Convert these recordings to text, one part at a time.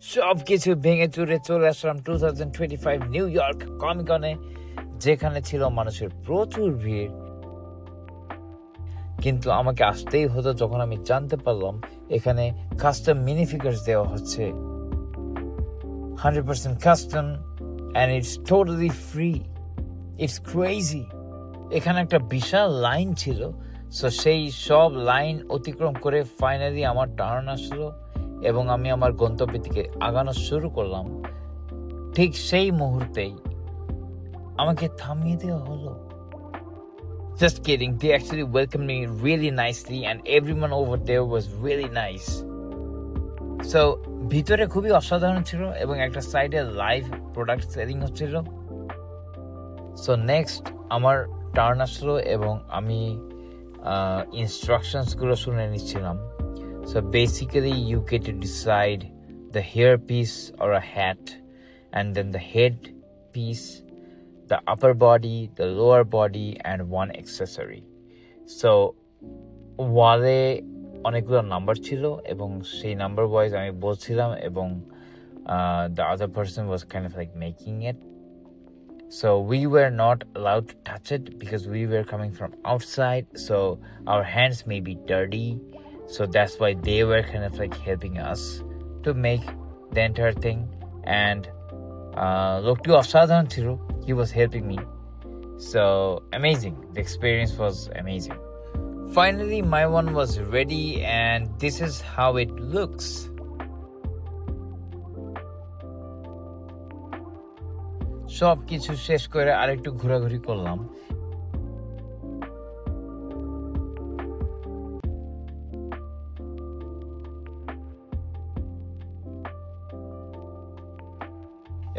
সবকিছু ভেঙে চুরে চলে আসলাম 2025 নিউ ইয়র্ক কমিকনে, যেখানে ছিল মানুষের প্রচুর ভিড়। কিন্তু আমাকে আসতেই হতো যখন আমি জানতে পারলাম এখানে কাস্টম মিনি ফিগার্স দেওয়া হচ্ছে, 100% custom, and it's totally free. It's crazy. এখানে একটা বিশাল লাইন ছিল, সো সেই সব লাইন অতিক্রম করে ফাইনালি আমার টার্ন আসলো এবং আমি আমার গন্তব্যের দিকে আগানো শুরু করলাম। ঠিক সেই মুহূর্তেই আমাকে থামিয়ে দেওয়া হলো। Just kidding. They actually welcomed me really nicely and everyone over there was really nice. So ভিতরে খুবই অসাধারণ ছিল এবং একটা সাইডে লাইভ প্রোডাক্ট সেলিং হচ্ছিল। সো নেক্সট আমার টার্ন আসলো এবং আমি ইনস্ট্রাকশনসগুলো শুনে নিচ্ছিলাম। So basically you get to decide the hair piece or a hat, and then the head piece, the upper body, the lower body, and one accessory. So ওয়ালে অনেকগুলো number ছিল এবং সেই নাম্বার ওয়াইজ আমি বলছিলাম এবং the other person was kind of like making it. So we were not allowed to touch it because we were coming from outside, so our hands may be dirty. So that's why they were kind of like helping us to make the entire thing. And Loktu Asadhan Thiru, he was helping me. So amazing. The experience was amazing. Finally, my one was ready and this is how it looks. সব কিছু শেষ করে আরেকটু ঘোরাঘুরি করলাম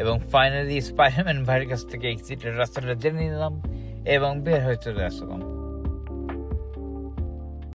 এবং finally Spiderman ভাইয়ের কাছ থেকে এক্সিটের রাস্তাটা জেনে নিলাম এবং বের হয়ে চলে আসলাম।